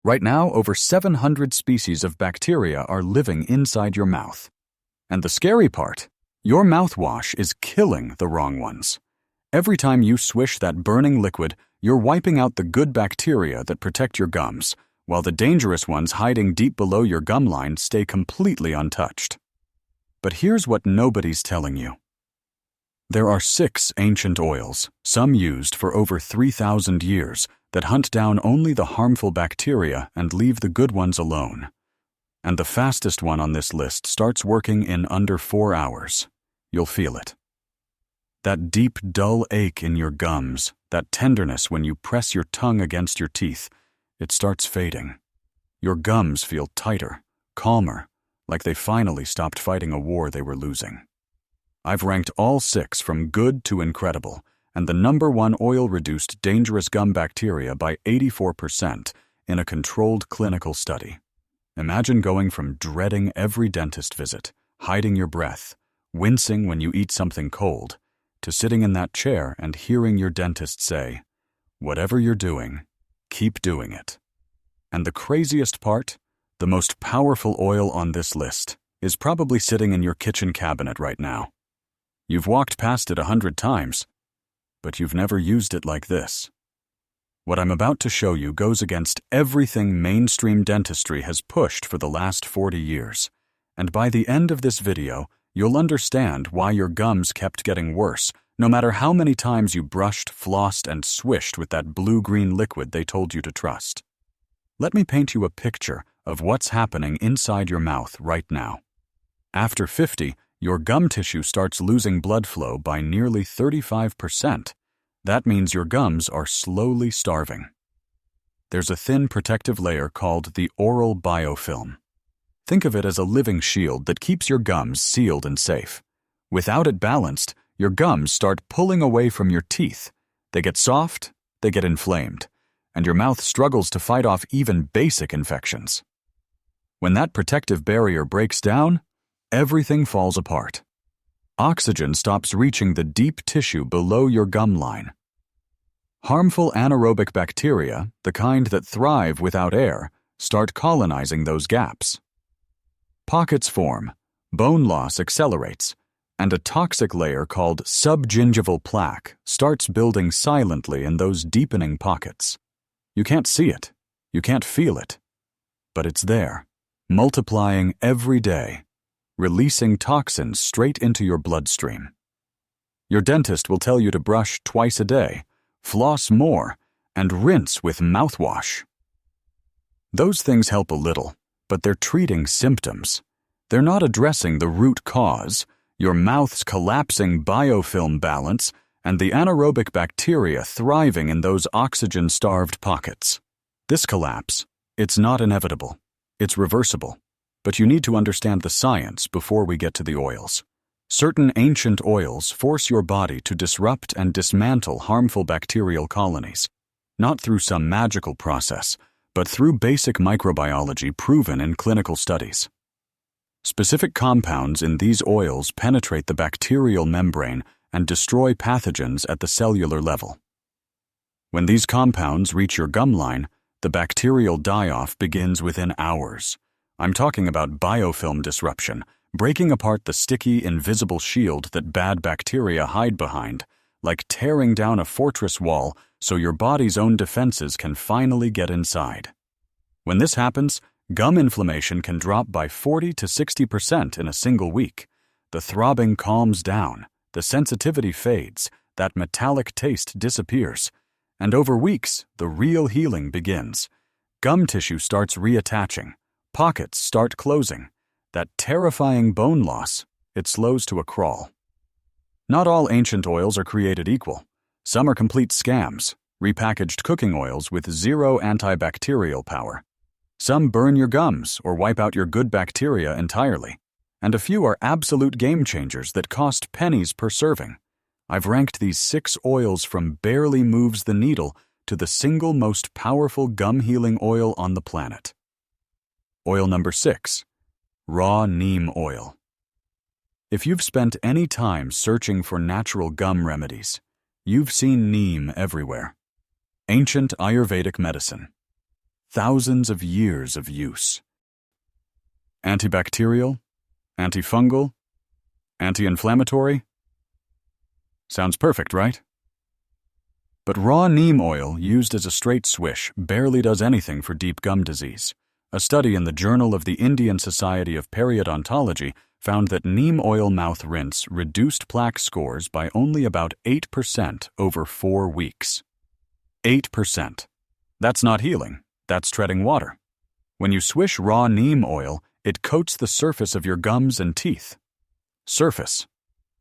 Right now, over 700 species of bacteria are living inside your mouth. And the scary part, your mouthwash is killing the wrong ones. Every time you swish that burning liquid, you're wiping out the good bacteria that protect your gums, while the dangerous ones hiding deep below your gum line stay completely untouched. But here's what nobody's telling you. There are 6 ancient oils, some used for over 3,000 years, that hunt down only the harmful bacteria and leave the good ones alone. And the fastest one on this list starts working in under 4 hours. You'll feel it. That deep, dull ache in your gums, that tenderness when you press your tongue against your teeth, it starts fading. Your gums feel tighter, calmer, like they finally stopped fighting a war they were losing. I've ranked all 6 from good to incredible, and the #1 oil reduced dangerous gum bacteria by 84% in a controlled clinical study. Imagine going from dreading every dentist visit, hiding your breath, wincing when you eat something cold, to sitting in that chair and hearing your dentist say, "Whatever you're doing, keep doing it." And the craziest part, the most powerful oil on this list, is probably sitting in your kitchen cabinet right now. You've walked past it 100 times, but you've never used it like this. What I'm about to show you goes against everything mainstream dentistry has pushed for the last 40 years. And by the end of this video, you'll understand why your gums kept getting worse, no matter how many times you brushed, flossed, and swished with that blue-green liquid they told you to trust. Let me paint you a picture of what's happening inside your mouth right now. After 50, your gum tissue starts losing blood flow by nearly 35%. That means your gums are slowly starving. There's a thin protective layer called the oral biofilm. Think of it as a living shield that keeps your gums sealed and safe. Without it balanced, your gums start pulling away from your teeth. They get soft, they get inflamed, and your mouth struggles to fight off even basic infections. When that protective barrier breaks down, everything falls apart. Oxygen stops reaching the deep tissue below your gum line. Harmful anaerobic bacteria, the kind that thrive without air, start colonizing those gaps. Pockets form, bone loss accelerates, and a toxic layer called subgingival plaque starts building silently in those deepening pockets. You can't see it, you can't feel it, but it's there, multiplying every day, releasing toxins straight into your bloodstream. Your dentist will tell you to brush twice a day, floss more, and rinse with mouthwash. Those things help a little, but they're treating symptoms. They're not addressing the root cause, your mouth's collapsing biofilm balance, and the anaerobic bacteria thriving in those oxygen-starved pockets. This collapse, it's not inevitable. It's reversible. But you need to understand the science before we get to the oils. Certain ancient oils force your body to disrupt and dismantle harmful bacterial colonies, not through some magical process, but through basic microbiology proven in clinical studies. Specific compounds in these oils penetrate the bacterial membrane and destroy pathogens at the cellular level. When these compounds reach your gum line, the bacterial die-off begins within hours. I'm talking about biofilm disruption, breaking apart the sticky, invisible shield that bad bacteria hide behind, like tearing down a fortress wall so your body's own defenses can finally get inside. When this happens, gum inflammation can drop by 40 to 60% in a single week. The throbbing calms down, the sensitivity fades, that metallic taste disappears, and over weeks, the real healing begins. Gum tissue starts reattaching. Pockets start closing. That terrifying bone loss, it slows to a crawl. Not all ancient oils are created equal. Some are complete scams, repackaged cooking oils with zero antibacterial power. Some burn your gums or wipe out your good bacteria entirely. And a few are absolute game changers that cost pennies per serving. I've ranked these 6 oils from barely moves the needle to the single most powerful gum-healing oil on the planet. Oil number 6, raw neem oil. If you've spent any time searching for natural gum remedies, you've seen neem everywhere. Ancient Ayurvedic medicine. thousands of years of use. Antibacterial, antifungal, anti-inflammatory. Sounds perfect, right? But raw neem oil used as a straight swish barely does anything for deep gum disease. A study in the Journal of the Indian Society of Periodontology found that neem oil mouth rinse reduced plaque scores by only about 8% over 4 weeks. 8%. That's not healing, that's treading water. When you swish raw neem oil, it coats the surface of your gums and teeth. Surface.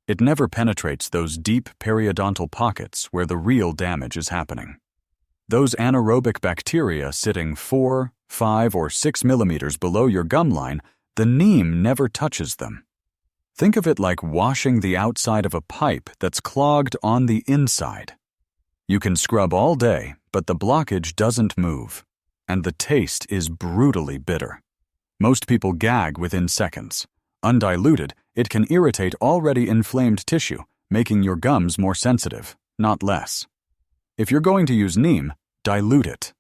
It never penetrates those deep periodontal pockets where the real damage is happening. Those anaerobic bacteria sitting 4, 5, or 6 millimeters below your gum line, the neem never touches them. Think of it like washing the outside of a pipe that's clogged on the inside. You can scrub all day, but the blockage doesn't move, and the taste is brutally bitter. Most people gag within seconds. Undiluted, it can irritate already inflamed tissue, making your gums more sensitive, not less. If you're going to use neem, dilute it.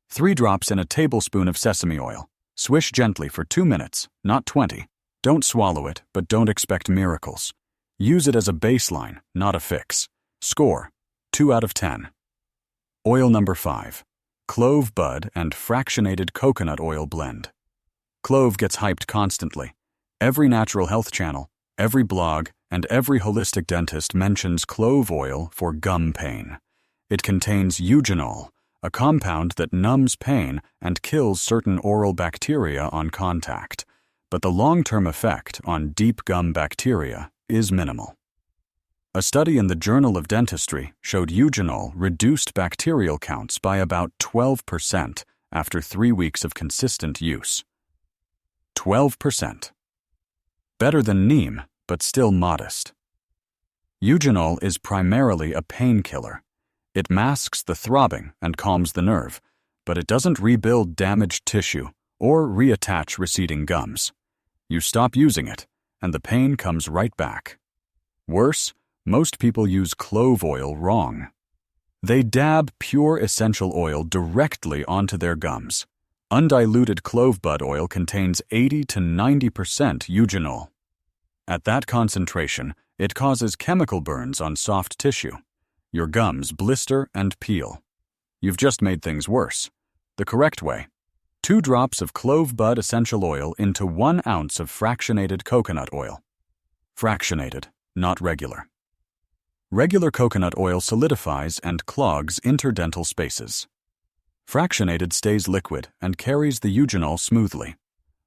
3 drops in a tablespoon of sesame oil. Swish gently for 2 minutes, not 20. Don't swallow it, but don't expect miracles. Use it as a baseline, not a fix. Score, 2 out of 10. Oil number 5. Clove bud and fractionated coconut oil blend. Clove gets hyped constantly. Every natural health channel, every blog, and every holistic dentist mentions clove oil for gum pain. It contains eugenol, a compound that numbs pain and kills certain oral bacteria on contact. But the long-term effect on deep gum bacteria is minimal. A study in the Journal of Dentistry showed eugenol reduced bacterial counts by about 12% after 3 weeks of consistent use. 12%. Better than neem, but still modest. Eugenol is primarily a painkiller. It masks the throbbing and calms the nerve, but it doesn't rebuild damaged tissue or reattach receding gums. You stop using it, and the pain comes right back. Worse, most people use clove oil wrong. They dab pure essential oil directly onto their gums. Undiluted clove bud oil contains 80 to 90% eugenol. At that concentration, it causes chemical burns on soft tissue. Your gums blister and peel. You've just made things worse. The correct way: 2 drops of clove bud essential oil into 1 ounce of fractionated coconut oil. Fractionated, not regular. Regular coconut oil solidifies and clogs interdental spaces. Fractionated stays liquid and carries the eugenol smoothly.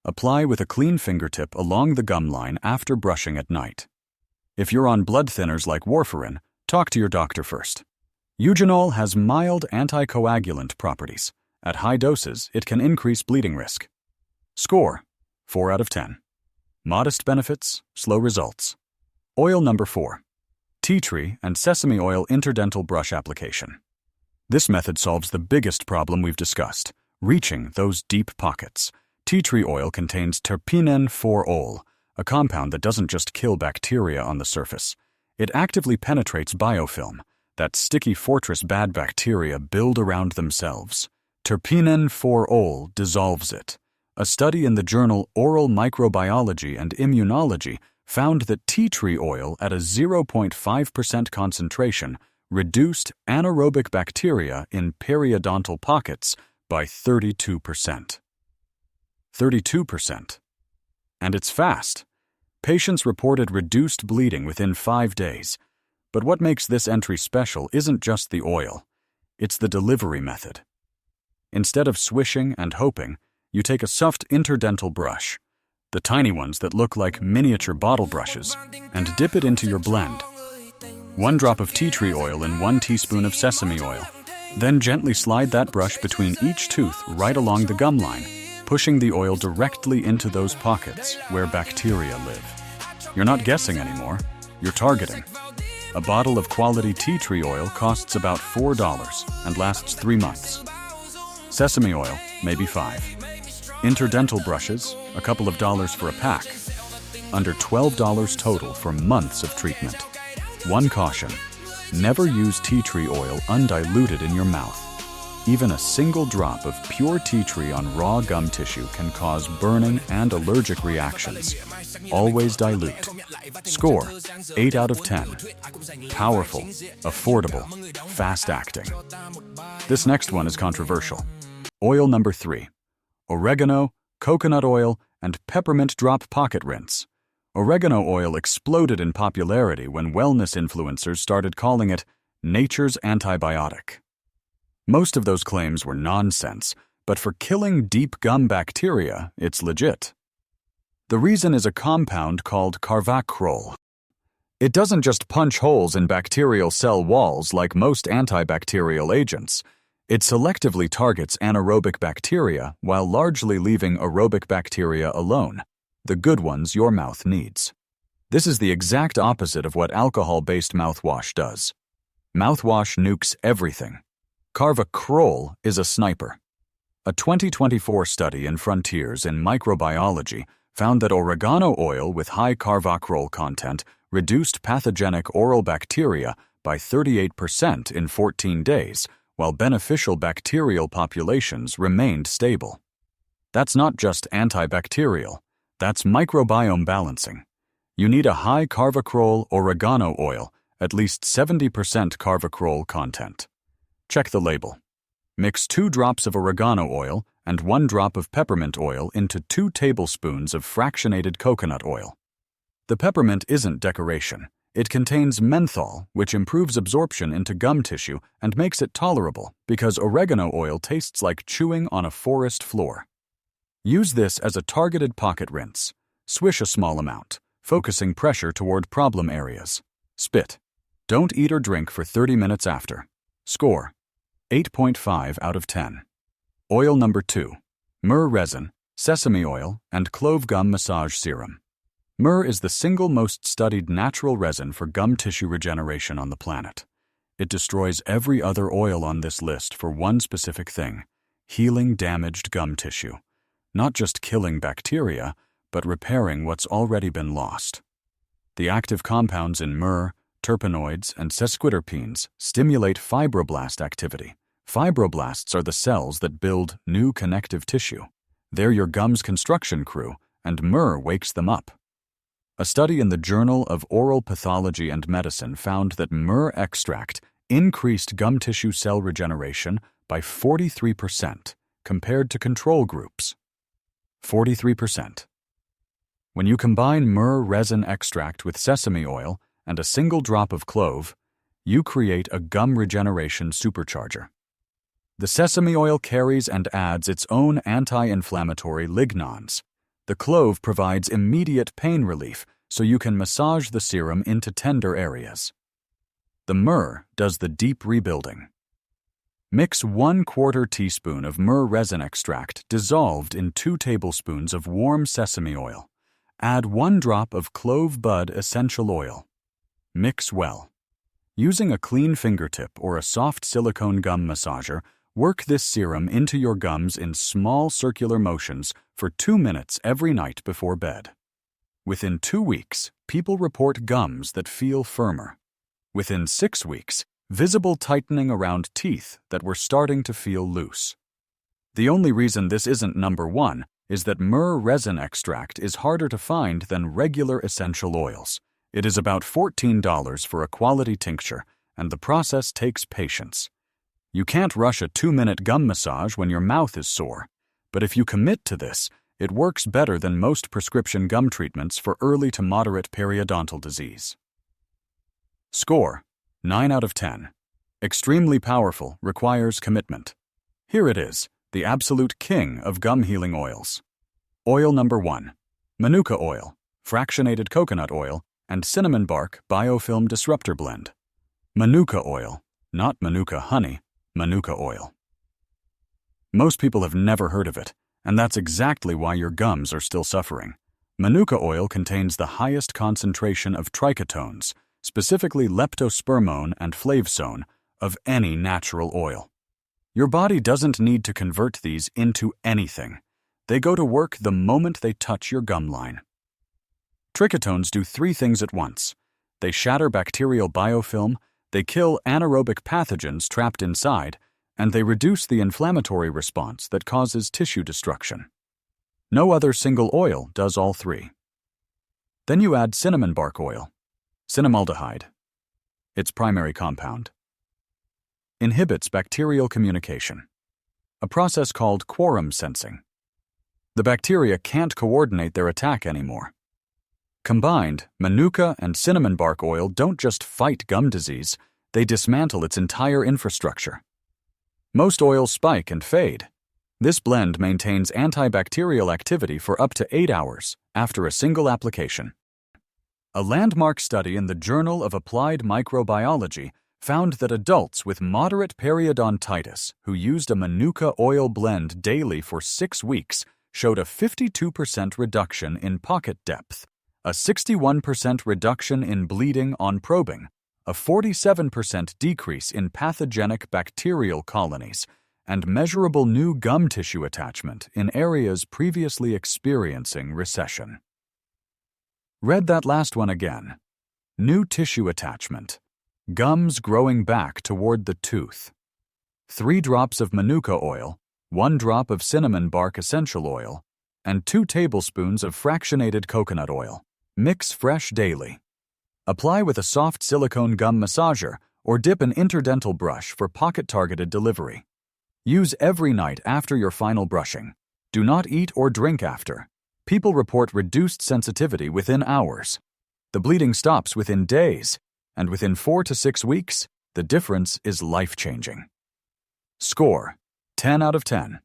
Apply with a clean fingertip along the gum line after brushing at night. If you're on blood thinners like warfarin, talk to your doctor first. Eugenol has mild anticoagulant properties. At high doses, it can increase bleeding risk. Score, 4 out of 10. Modest benefits, slow results. Oil number 4. Tea tree and sesame oil interdental brush application. This method solves the biggest problem we've discussed, reaching those deep pockets. Tea tree oil contains terpenen-4-ol, a compound that doesn't just kill bacteria on the surface. It actively penetrates biofilm, that sticky fortress bad bacteria build around themselves. Terpenen-4-ol dissolves it. A study in the journal Oral Microbiology and Immunology found that tea tree oil at a 0.5% concentration reduced anaerobic bacteria in periodontal pockets by 32%. 32%. And it's fast. Patients reported reduced bleeding within 5 days. But what makes this entry special isn't just the oil. It's the delivery method. Instead of swishing and hoping, you take a soft interdental brush, the tiny ones that look like miniature bottle brushes, and dip it into your blend. 1 drop of tea tree oil in 1 teaspoon of sesame oil. Then gently slide that brush between each tooth right along the gum line, pushing the oil directly into those pockets where bacteria live. You're not guessing anymore, you're targeting. A bottle of quality tea tree oil costs about $4 and lasts 3 months. Sesame oil, maybe 5. Interdental brushes, a couple of dollars for a pack. Under $12 total for months of treatment. One caution: never use tea tree oil undiluted in your mouth. Even a single drop of pure tea tree on raw gum tissue can cause burning and allergic reactions. Always dilute. Score: 8 out of 10. Powerful, affordable, fast-acting. This next one is controversial. Oil number 3. Oregano, coconut oil, and peppermint drop pocket rinse. Oregano oil exploded in popularity when wellness influencers started calling it nature's antibiotic. Most of those claims were nonsense, but for killing deep gum bacteria, it's legit. The reason is a compound called carvacrol. It doesn't just punch holes in bacterial cell walls like most antibacterial agents. It selectively targets anaerobic bacteria while largely leaving aerobic bacteria alone, the good ones your mouth needs. This is the exact opposite of what alcohol-based mouthwash does. Mouthwash nukes everything. Carvacrol is a sniper. A 2024 study in Frontiers in Microbiology found that oregano oil with high carvacrol content reduced pathogenic oral bacteria by 38% in 14 days, while beneficial bacterial populations remained stable. That's not just antibacterial, that's microbiome balancing. You need a high carvacrol oregano oil, at least 70% carvacrol content. Check the label. Mix 2 drops of oregano oil and 1 drop of peppermint oil into 2 tablespoons of fractionated coconut oil. The peppermint isn't decoration. It contains menthol, which improves absorption into gum tissue and makes it tolerable because oregano oil tastes like chewing on a forest floor. Use this as a targeted pocket rinse. Swish a small amount, focusing pressure toward problem areas. Spit. Don't eat or drink for 30 minutes after. Score: 8.5 out of 10. Oil number 2. Myrrh resin, sesame oil, and clove gum massage serum. Myrrh is the single most studied natural resin for gum tissue regeneration on the planet. It destroys every other oil on this list for one specific thing: healing damaged gum tissue. Not just killing bacteria, but repairing what's already been lost. The active compounds in myrrh, terpenoids, and sesquiterpenes stimulate fibroblast activity. Fibroblasts are the cells that build new connective tissue. They're your gum's construction crew, and myrrh wakes them up. A study in the Journal of Oral Pathology and Medicine found that myrrh extract increased gum tissue cell regeneration by 43% compared to control groups. 43%. When you combine myrrh resin extract with sesame oil and a single drop of clove, you create a gum regeneration supercharger. The sesame oil carries and adds its own anti-inflammatory lignans. The clove provides immediate pain relief, so you can massage the serum into tender areas. The myrrh does the deep rebuilding. Mix 1/4 teaspoon of myrrh resin extract dissolved in 2 tablespoons of warm sesame oil. Add 1 drop of clove bud essential oil. Mix well. Using a clean fingertip or a soft silicone gum massager, work this serum into your gums in small circular motions for 2 minutes every night before bed. Within 2 weeks, people report gums that feel firmer. Within 6 weeks, visible tightening around teeth that were starting to feel loose. The only reason this isn't number 1 is that myrrh resin extract is harder to find than regular essential oils. It is about $14 for a quality tincture, and the process takes patience. You can't rush a 2-minute gum massage when your mouth is sore, but if you commit to this, it works better than most prescription gum treatments for early to moderate periodontal disease. Score: 9 out of 10. Extremely powerful, requires commitment. Here it is, the absolute king of gum healing oils. Oil number 1. Manuka oil, fractionated coconut oil, and cinnamon bark biofilm disruptor blend. Manuka oil, not Manuka honey, Manuka oil. Most people have never heard of it, and that's exactly why your gums are still suffering. Manuka oil contains the highest concentration of trichotones, specifically leptospermone and flavzone, of any natural oil. Your body doesn't need to convert these into anything. They go to work the moment they touch your gum line. Trichotones do 3 things at once. They shatter bacterial biofilm, they kill anaerobic pathogens trapped inside, and they reduce the inflammatory response that causes tissue destruction. No other single oil does all three. Then you add cinnamon bark oil, cinnamaldehyde. Its primary compound inhibits bacterial communication, a process called quorum sensing. The bacteria can't coordinate their attack anymore. Combined, manuka and cinnamon bark oil don't just fight gum disease, they dismantle its entire infrastructure. Most oils spike and fade. This blend maintains antibacterial activity for up to 8 hours after a single application. A landmark study in the Journal of Applied Microbiology found that adults with moderate periodontitis who used a manuka oil blend daily for 6 weeks showed a 52% reduction in pocket depth, a 61% reduction in bleeding on probing, a 47% decrease in pathogenic bacterial colonies, and measurable new gum tissue attachment in areas previously experiencing recession. Read that last one again. New tissue attachment. Gums growing back toward the tooth. 3 drops of manuka oil, 1 drop of cinnamon bark essential oil, and 2 tablespoons of fractionated coconut oil. Mix fresh daily. Apply with a soft silicone gum massager or dip an interdental brush for pocket-targeted delivery. Use every night after your final brushing. Do not eat or drink after. People report reduced sensitivity within hours. The bleeding stops within days, and within 4 to 6 weeks, the difference is life-changing. Score: 10 out of 10.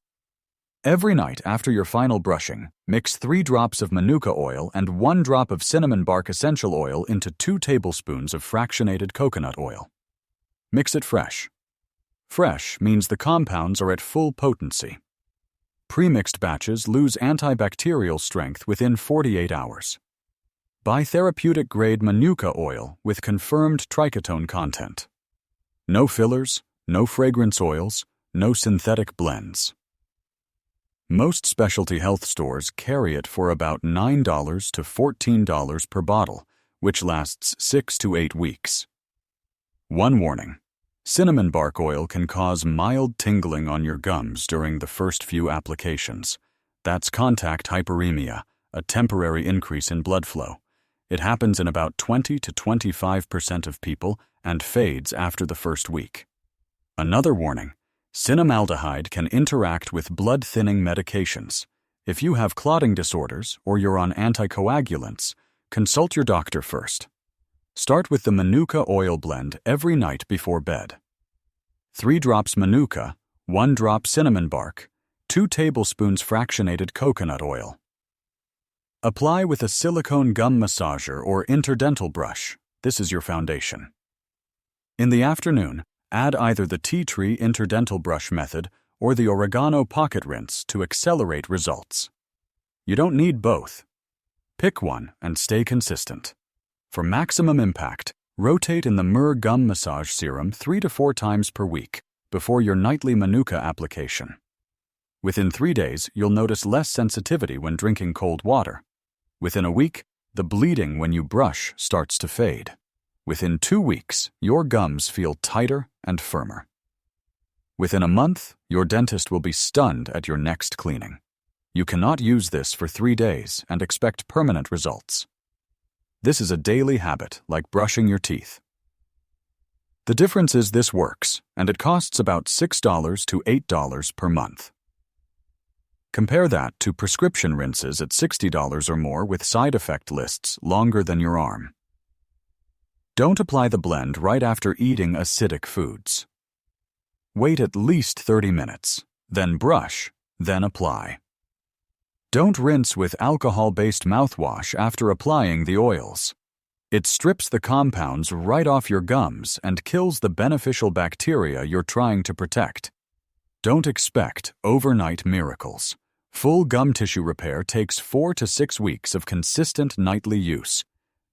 Every night after your final brushing, mix 3 drops of manuka oil and 1 drop of cinnamon bark essential oil into 2 tablespoons of fractionated coconut oil. Mix it fresh. Fresh means the compounds are at full potency. Pre-mixed batches lose antibacterial strength within 48 hours. Buy therapeutic-grade manuka oil with confirmed trichotone content. No fillers, no fragrance oils, no synthetic blends. Most specialty health stores carry it for about $9 to $14 per bottle, which lasts 6 to 8 weeks. One warning: cinnamon bark oil can cause mild tingling on your gums during the first few applications. That's contact hyperemia, a temporary increase in blood flow. It happens in about 20 to 25% of people and fades after the first week. Another warning: cinnamaldehyde can interact with blood-thinning medications. If you have clotting disorders or you're on anticoagulants, consult your doctor first. Start with the manuka oil blend every night before bed. 3 drops manuka, 1 drop cinnamon bark, 2 tablespoons fractionated coconut oil. Apply with a silicone gum massager or interdental brush. This is your foundation. In the afternoon, add either the tea tree interdental brush method or the oregano pocket rinse to accelerate results. You don't need both. Pick one and stay consistent. For maximum impact, rotate in the myrrh gum massage serum 3 to 4 times per week before your nightly manuka application. Within 3 days, you'll notice less sensitivity when drinking cold water. Within a week, the bleeding when you brush starts to fade. Within 2 weeks, your gums feel tighter and firmer. Within a month, your dentist will be stunned at your next cleaning. You cannot use this for 3 days and expect permanent results. This is a daily habit, like brushing your teeth. The difference is this works, and it costs about $6 to $8 per month. Compare that to prescription rinses at $60 or more with side effect lists longer than your arm. Don't apply the blend right after eating acidic foods. Wait at least 30 minutes, then brush, then apply. Don't rinse with alcohol-based mouthwash after applying the oils. It strips the compounds right off your gums and kills the beneficial bacteria you're trying to protect. Don't expect overnight miracles. Full gum tissue repair takes 4 to 6 weeks of consistent nightly use.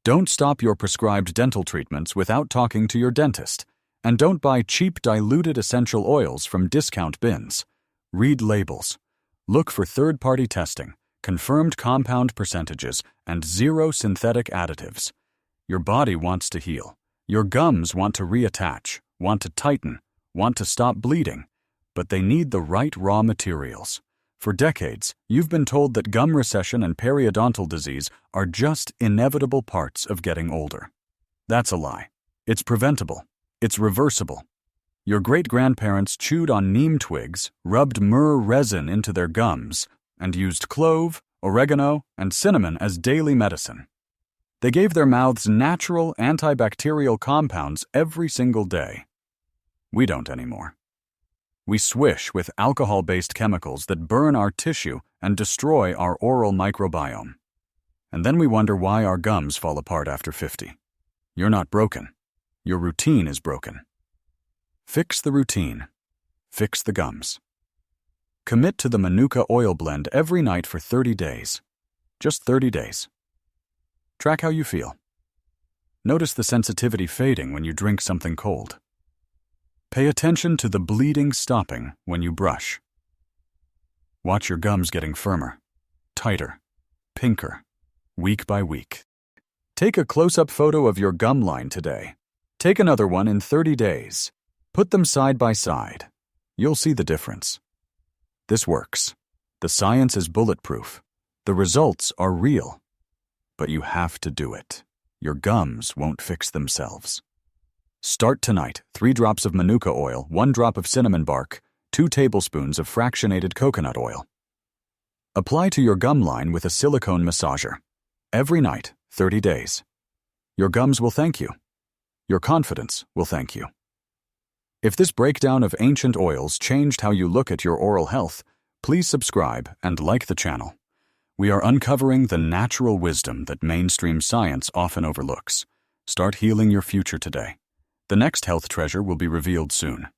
Don't stop your prescribed dental treatments without talking to your dentist. And don't buy cheap diluted essential oils from discount bins. Read labels. Look for third-party testing, confirmed compound percentages, and 0 synthetic additives. Your body wants to heal. Your gums want to reattach, want to tighten, want to stop bleeding. but they need the right raw materials. For decades, you've been told that gum recession and periodontal disease are just inevitable parts of getting older. That's a lie. It's preventable. It's reversible. Your great-grandparents chewed on neem twigs, rubbed myrrh resin into their gums, and used clove, oregano, and cinnamon as daily medicine. They gave their mouths natural antibacterial compounds every single day. We don't anymore. We swish with alcohol-based chemicals that burn our tissue and destroy our oral microbiome. And then we wonder why our gums fall apart after 50. You're not broken. Your routine is broken. Fix the routine. Fix the gums. Commit to the Manuka oil blend every night for 30 days. Just 30 days. Track how you feel. Notice the sensitivity fading when you drink something cold. Pay attention to the bleeding stopping when you brush. Watch your gums getting firmer, tighter, pinker, week by week. Take a close-up photo of your gum line today. Take another one in 30 days. Put them side by side. You'll see the difference. This works. The science is bulletproof. The results are real. But you have to do it. Your gums won't fix themselves. Start tonight. 3 drops of Manuka oil, 1 drop of cinnamon bark, 2 tablespoons of fractionated coconut oil. Apply to your gum line with a silicone massager. Every night, 30 days. Your gums will thank you. Your confidence will thank you. If this breakdown of ancient oils changed how you look at your oral health, please subscribe and like the channel. We are uncovering the natural wisdom that mainstream science often overlooks. Start healing your future today. The next health treasure will be revealed soon.